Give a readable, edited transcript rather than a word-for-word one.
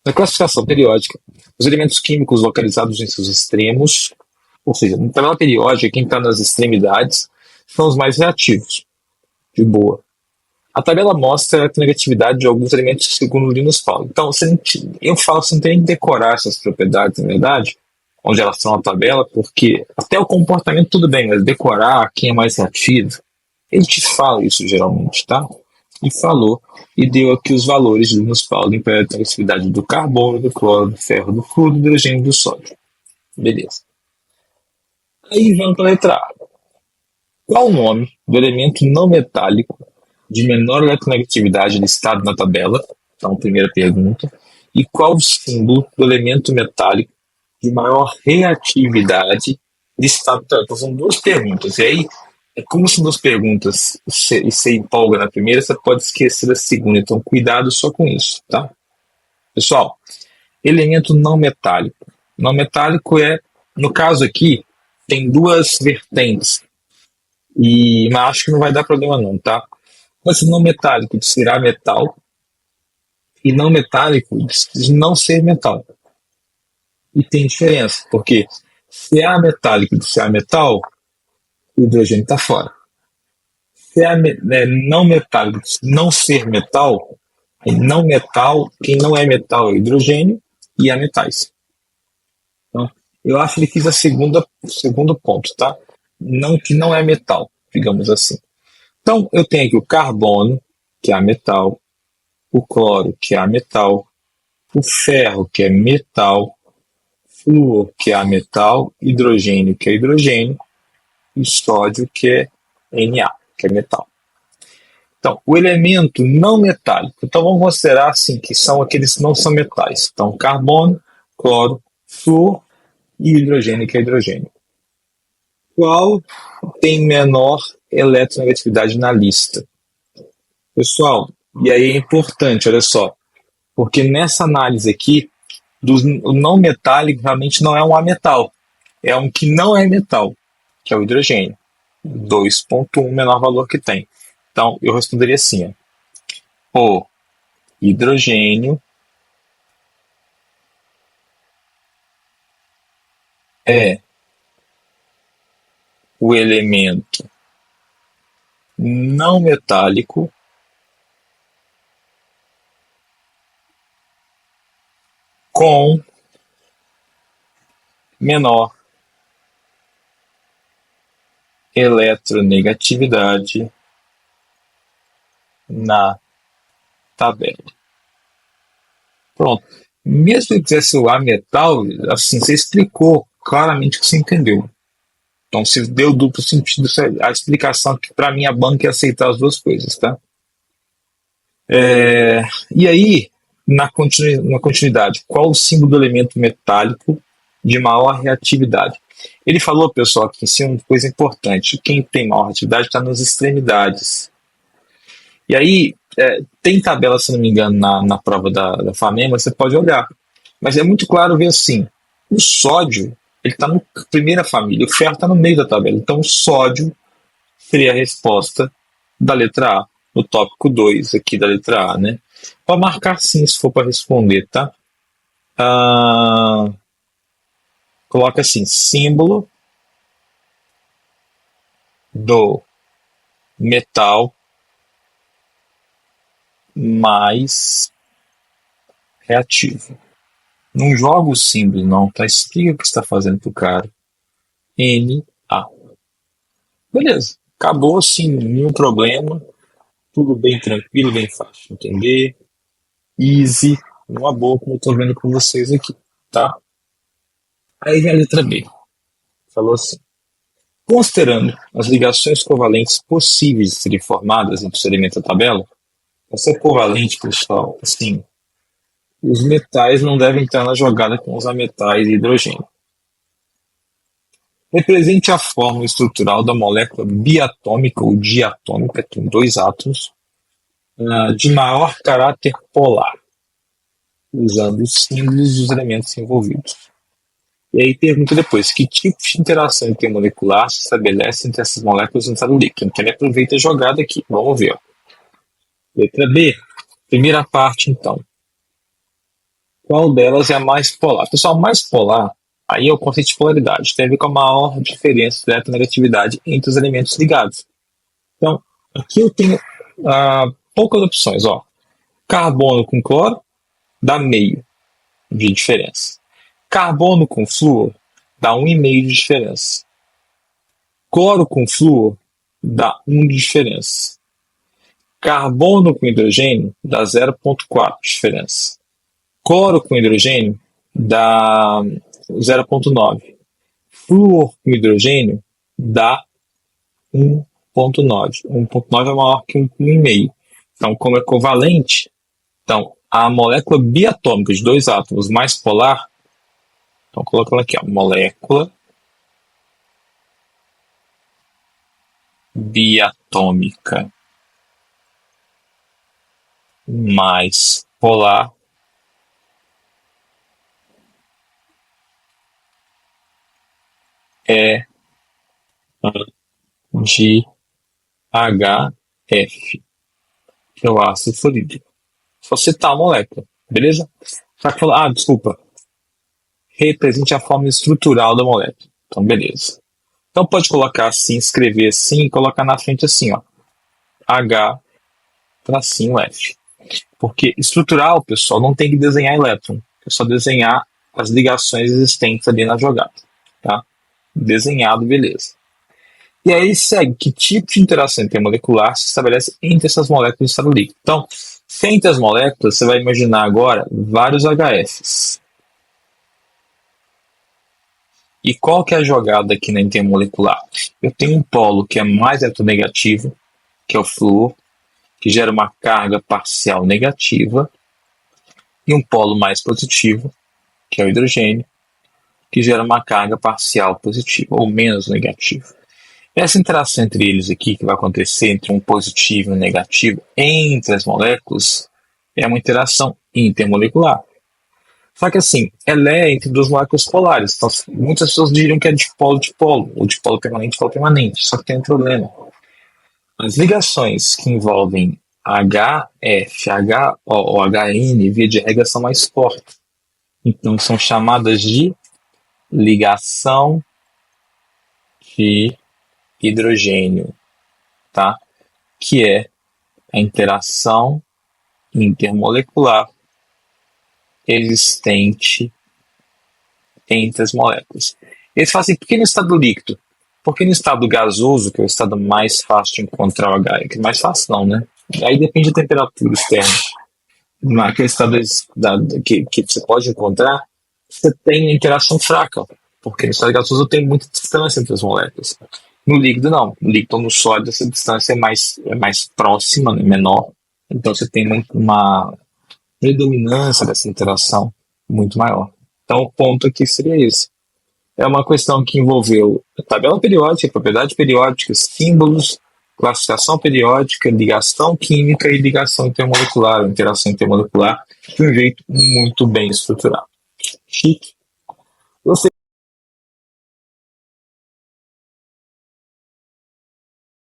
Na classificação periódica, os elementos químicos localizados em seus extremos, ou seja, na tabela periódica, quem está nas extremidades, são os mais reativos. De boa. A tabela mostra a negatividade de alguns elementos segundo Linus Pauling. Então, eu falo que você não tem que decorar essas propriedades, na verdade, onde elas estão na tabela, porque até o comportamento tudo bem, mas decorar quem é mais reativo, ele te fala isso geralmente, tá? E falou, e deu aqui os valores de Linus Pauling para a negatividade do carbono, do cloro, do ferro, do flúor, do hidrogênio e do sódio. Beleza. Aí vamos para a letra A. Qual o nome do elemento não metálico de menor eletronegatividade listado na tabela? Então, primeira pergunta. E qual o símbolo do elemento metálico de maior reatividade listado na tabela? Então, são duas perguntas. E aí, é como são duas perguntas e você empolga na primeira, você pode esquecer da segunda. Então, cuidado só com isso, tá? Pessoal, elemento não metálico. Não metálico é, no caso aqui, tem duas vertentes. Mas acho que não vai dar problema não, tá? Mas não metálico de ser ametal e não metálico de não ser metal. E tem diferença, porque se é ametálico de ser ametal, o hidrogênio está fora. Se é não metálico de não ser metal, não metal, quem não é metal é hidrogênio e ametais. Então, eu acho que ele quis o segundo ponto, tá? Não, que não é metal, digamos assim. Então, eu tenho aqui o carbono, que é metal, o cloro, que é metal, o ferro, que é metal, flúor, que é metal, hidrogênio, que é hidrogênio, e sódio, que é Na, que é metal. Então, o elemento não metálico. Então, vamos considerar assim, que são aqueles que não são metais. Então, carbono, cloro, flúor e hidrogênio, que é hidrogênio. Qual tem menor eletronegatividade na lista? Pessoal, e aí é importante, olha só, porque nessa análise aqui, o não metálico realmente não é um ametal, é um que não é metal, que é o hidrogênio. 2,1 menor valor que tem. Então, eu responderia assim, ó, o hidrogênio é o elemento não metálico com menor eletronegatividade na tabela. Pronto. Mesmo que quisesse o ametal, assim, você explicou claramente o que você entendeu. Então, se deu duplo sentido, a explicação que para mim a banca é aceitar as duas coisas, tá? E aí, na continuidade, qual o símbolo do elemento metálico de maior reatividade? Ele falou, pessoal, que em uma coisa importante, quem tem maior reatividade está nas extremidades. E aí, tem tabela, se não me engano, na prova da FAMEMA, você pode olhar. Mas é muito claro ver assim, o sódio, ele está na primeira família, o ferro está no meio da tabela. Então, o sódio seria a resposta da letra A, no tópico 2 aqui da letra A, né? Pode marcar sim, se for para responder, tá? Coloca assim, símbolo do metal mais reativo. Não joga o símbolo, não, tá? Explica o que você está fazendo pro cara. Na. Beleza. Acabou, sim, nenhum problema. Tudo bem tranquilo, bem fácil de entender. Easy, uma boa, como eu tô vendo com vocês aqui, tá? Aí vem a letra B. Falou assim. Considerando as ligações covalentes possíveis de serem formadas entre os elementos da tabela, essa covalente, pessoal, assim, os metais não devem estar na jogada com os ametais e hidrogênio. Represente a fórmula estrutural da molécula biatômica ou diatômica, tem dois átomos, de maior caráter polar, usando os símbolos dos elementos envolvidos. E aí pergunta depois, que tipo de interação intermolecular se estabelece entre essas moléculas no estado líquido? Então ele aproveita a jogada aqui, vamos ver. Ó. Letra B, primeira parte então. Qual delas é a mais polar? Pessoal, mais polar, aí é o conceito de polaridade, tem a ver com a maior diferença de eletronegatividade entre os elementos ligados. Então, aqui eu tenho poucas opções. Ó. Carbono com cloro dá meio de diferença. Carbono com flúor dá 1,5 de diferença. Cloro com flúor dá 1 de diferença. Carbono com hidrogênio dá 0,4 de diferença. Cloro com hidrogênio dá 0,9. Flúor com hidrogênio dá 1,9. 1,9 é maior que 1,5. Então, como é covalente, então, a molécula biatômica de dois átomos mais polar, então colocando aqui, ó, molécula biatômica mais polar é de HF, que é o ácido fluorídrico. Só citar a molécula, beleza? Só que falar, desculpa, represente a forma estrutural da molécula. Então, beleza. Então, pode colocar assim, escrever assim e colocar na frente assim, ó. H tracinho F. Porque estrutural, pessoal, não tem que desenhar elétron. É só desenhar as ligações existentes ali na jogada. Tá? Desenhado, beleza. E aí segue que tipo de interação intermolecular se estabelece entre essas moléculas em estado líquido. Então, se entre as moléculas, você vai imaginar agora vários HFs. E qual que é a jogada aqui na intermolecular? Eu tenho um polo que é mais eletronegativo, que é o flúor, que gera uma carga parcial negativa, e um polo mais positivo, que é o hidrogênio, que gera uma carga parcial positiva, ou menos negativa. Essa interação entre eles aqui, que vai acontecer entre um positivo e um negativo, entre as moléculas, é uma interação intermolecular. Só que assim, ela é entre duas moléculas polares. Então, muitas pessoas diriam que é de polo, ou de polo permanente. Só que tem um problema. As ligações que envolvem HF, HO ou HN, via de regra, são mais fortes. Então, são chamadas de ligação de hidrogênio, tá? Que é a interação intermolecular existente entre as moléculas. Eles falam assim, por que no estado líquido? Porque no estado gasoso, que é o estado mais fácil de encontrar o H, que mais fácil não, né? Aí depende da temperatura externa. Naquele estado que você pode encontrar, você tem interação fraca, porque no estado gasoso tem muita distância entre as moléculas. No líquido, não. No líquido ou no sólido, essa distância é mais próxima, né? Menor. Então você tem uma predominância dessa interação muito maior. Então o ponto aqui seria esse. É uma questão que envolveu tabela periódica, propriedade periódica, símbolos, classificação periódica, ligação química e ligação intermolecular, interação intermolecular, de um jeito muito bem estruturado. Chique. Você